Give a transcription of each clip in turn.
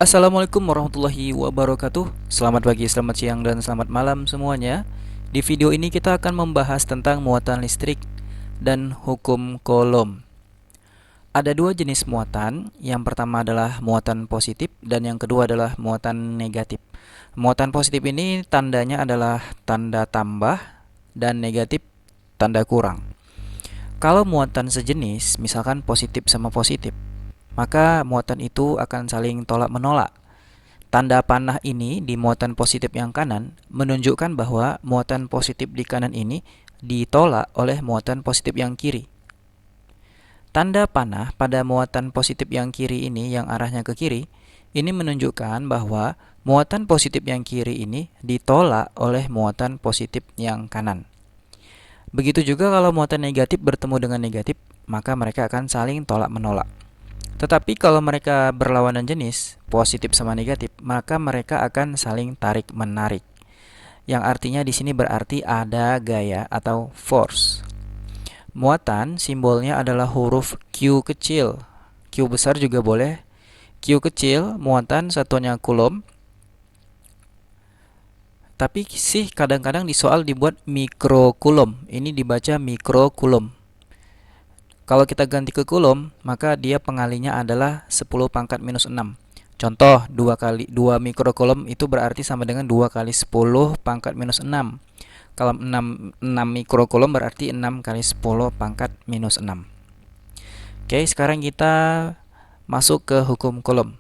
Assalamualaikum warahmatullahi wabarakatuh. Selamat pagi, selamat siang, dan selamat malam semuanya. Di video ini kita akan membahas tentang muatan listrik dan hukum Coulomb. Ada dua jenis muatan. Yang pertama adalah muatan positif dan yang kedua adalah muatan negatif. Muatan positif ini tandanya adalah tanda tambah dan negatif tanda kurang. Kalau muatan sejenis, misalkan positif sama positif, maka muatan itu akan saling tolak-menolak. Tanda panah ini di muatan positif yang kanan menunjukkan bahwa muatan positif di kanan ini ditolak oleh muatan positif yang kiri. Tanda panah pada muatan positif yang kiri ini yang arahnya ke kiri, ini menunjukkan bahwa muatan positif yang kiri ini ditolak oleh muatan positif yang kanan. Begitu juga kalau muatan negatif bertemu dengan negatif, maka mereka akan saling tolak-menolak. Tetapi kalau mereka berlawanan jenis, positif sama negatif, maka mereka akan saling tarik-menarik. Yang artinya di sini berarti ada gaya atau force. Muatan simbolnya adalah huruf Q kecil. Q besar juga boleh. Q kecil, muatan satuannya Coulomb. Tapi sih kadang-kadang di soal dibuat mikro Coulomb. Ini dibaca mikro Coulomb. Kalau kita ganti ke Coulomb, maka dia pengalinya adalah 10 pangkat minus 6. Contoh, 2 mikro Coulomb itu berarti sama dengan 2 kali 10 pangkat minus 6. Kalau 6 mikro Coulomb berarti 6 kali 10 pangkat minus 6. Oke, sekarang kita masuk ke hukum Coulomb.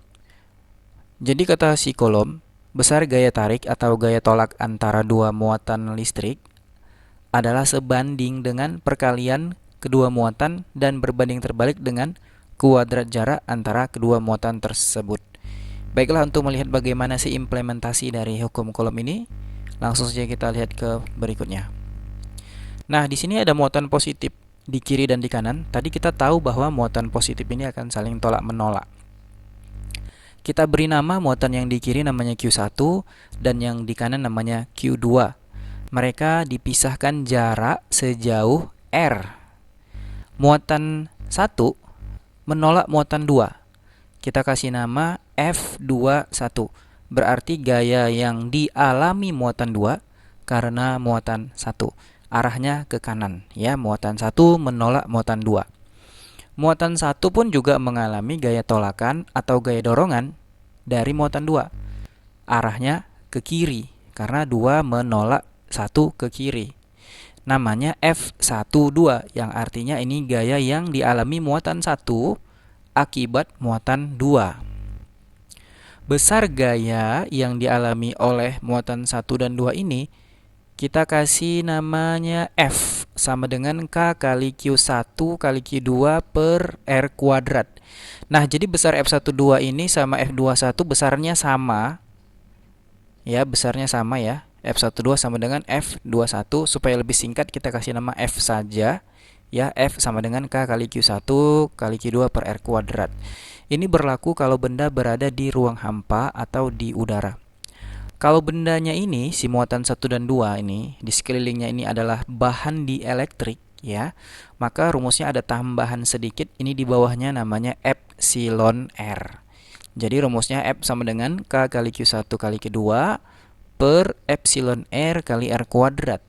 Jadi kata si Coulomb, besar gaya tarik atau gaya tolak antara dua muatan listrik adalah sebanding dengan perkalian kedua muatan dan berbanding terbalik dengan kuadrat jarak antara kedua muatan tersebut. Baiklah, untuk melihat bagaimana sih implementasi dari hukum Coulomb ini, langsung saja kita lihat ke berikutnya. Nah, di sini ada muatan positif di kiri dan di kanan. Tadi kita tahu bahwa muatan positif ini akan saling tolak-menolak. Kita beri nama muatan yang di kiri namanya Q1 dan yang di kanan namanya Q2. Mereka dipisahkan jarak sejauh R. Muatan 1 menolak muatan 2. Kita kasih nama F21. Berarti gaya yang dialami muatan 2 karena muatan 1. Arahnya ke kanan, ya. Muatan 1 menolak muatan 2. Muatan 1 pun juga mengalami gaya tolakan atau gaya dorongan dari muatan 2. Arahnya ke kiri karena 2 menolak 1 ke kiri. Namanya F12 yang artinya ini gaya yang dialami muatan 1 akibat muatan 2. Besar gaya yang dialami oleh muatan 1 dan 2 ini kita kasih namanya F sama dengan K kali Q1 kali Q2 per R kuadrat. Nah, jadi besar F12 ini sama F21 besarnya sama. Ya, besarnya sama ya. F12 sama dengan F21. Supaya lebih singkat kita kasih nama F saja. Ya, F sama dengan K kali Q1 kali Q2 per R kuadrat. Ini berlaku kalau benda berada di ruang hampa atau di udara. Kalau bendanya ini, si muatan 1 dan 2 ini, di sekelilingnya ini adalah bahan dielektrik, ya, maka rumusnya ada tambahan sedikit, ini di bawahnya namanya epsilon R. Jadi rumusnya F sama dengan K kali Q1 kali Q2 per epsilon R kali R kuadrat.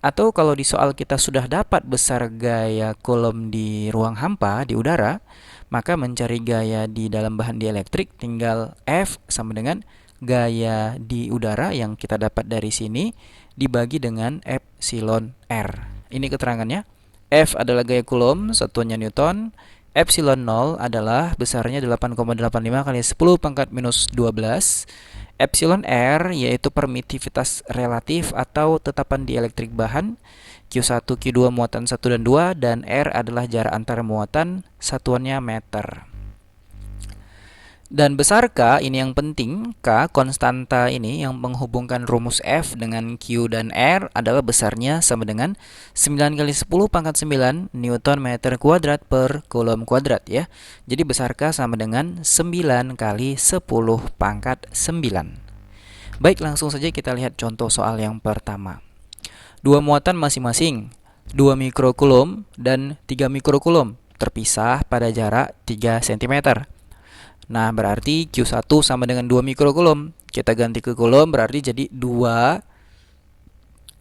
Atau kalau di soal kita sudah dapat besar gaya Coulomb di ruang hampa, di udara, maka mencari gaya di dalam bahan dielektrik tinggal F sama dengan gaya di udara yang kita dapat dari sini dibagi dengan epsilon R. Ini keterangannya. F adalah gaya Coulomb, satuannya Newton. Epsilon 0 adalah besarnya 8,85 kali 10 pangkat minus 12. Epsilon R yaitu permitivitas relatif atau tetapan dielektrik bahan. Q1, Q2 muatan 1 dan 2 dan R adalah jarak antara muatan, satuannya meter. Dan besar K ini yang penting, K konstanta ini yang menghubungkan rumus F dengan Q dan R adalah besarnya sama dengan 9 kali 10 pangkat 9 Newton meter kuadrat per Coulomb kuadrat, ya. Jadi besar K sama dengan 9 kali 10 pangkat 9. Baik, langsung saja kita lihat contoh soal yang pertama. Dua muatan masing-masing 2 mikrocoulomb dan 3 mikrocoulomb terpisah pada jarak 3 cm. Nah, berarti Q1 sama dengan 2 mikrokulom. Kita ganti ke kulom berarti jadi 2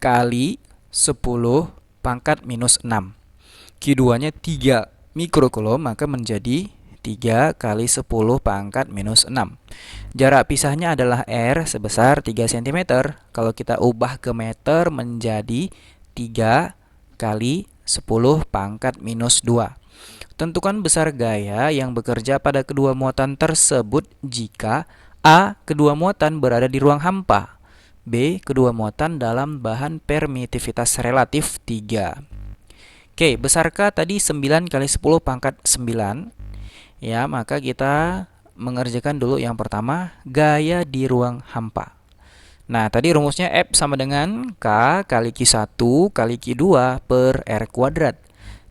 kali 10 pangkat minus 6. Q2-nya 3 mikrokulom, maka menjadi 3 kali 10 pangkat minus 6. Jarak pisahnya adalah R sebesar 3 cm. Kalau kita ubah ke meter menjadi 3 kali 10 pangkat minus 2. Tentukan besar gaya yang bekerja pada kedua muatan tersebut jika A. Kedua muatan berada di ruang hampa, B. Kedua muatan dalam bahan permitivitas relatif 3. Oke, besar K tadi 9 kali 10 pangkat 9. Ya, maka kita mengerjakan dulu yang pertama, gaya di ruang hampa. Nah, tadi rumusnya F sama dengan K kali Q1 kali Q2 per R kuadrat.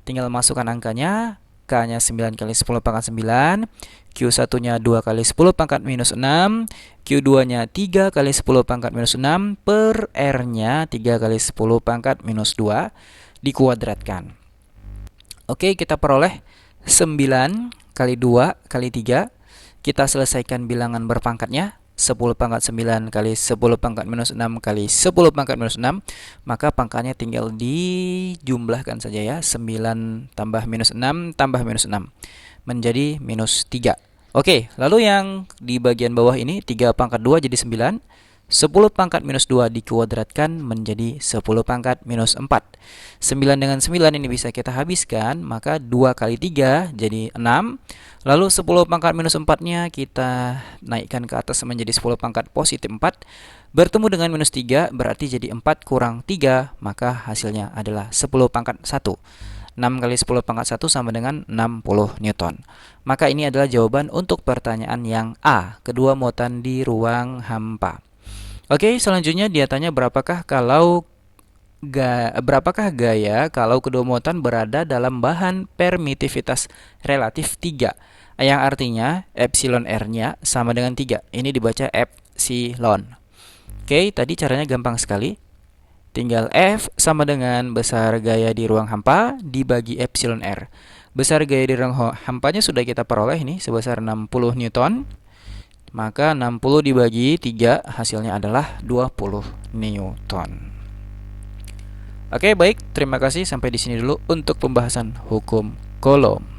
Tinggal masukkan angkanya, K-nya 9 kali 10 pangkat 9, Q1-nya 2 kali 10 pangkat minus 6, Q2-nya 3 kali 10 pangkat minus 6, per R-nya 3 kali 10 pangkat minus 2, dikuadratkan. Oke, kita peroleh 9 kali 2 kali 3. Kita selesaikan bilangan berpangkatnya. 10 pangkat 9 kali 10 pangkat minus 6 kali 10 pangkat minus 6. Maka pangkatnya tinggal dijumlahkan saja ya. 9 tambah minus 6 tambah minus 6. Menjadi minus 3. Oke, lalu yang di bagian bawah ini 3 pangkat 2 jadi 9. 10 pangkat minus 2 dikuadratkan menjadi 10 pangkat minus 4. 9 dengan 9 ini bisa kita habiskan, maka 2 kali 3 jadi 6. Lalu 10 pangkat minus 4-nya kita naikkan ke atas menjadi 10 pangkat positif 4. Bertemu dengan minus 3 berarti jadi 4 kurang 3, maka hasilnya adalah 10 pangkat 1. 6 kali 10 pangkat 1 sama dengan 60 Newton. Maka ini adalah jawaban untuk pertanyaan yang A, kedua muatan di ruang hampa. Oke, selanjutnya dia tanya berapakah gaya kalau kedua muatan berada dalam bahan permitivitas relatif 3, yang artinya epsilon R-nya sama dengan 3. Ini dibaca epsilon. Oke, tadi caranya gampang sekali. Tinggal F sama dengan besar gaya di ruang hampa dibagi epsilon R. Besar gaya di ruang hampanya sudah kita peroleh ini sebesar 60 Newton. Maka 60 dibagi 3 hasilnya adalah 20 Newton. Oke, baik. Terima kasih. Sampai di sini dulu untuk pembahasan hukum Coulomb.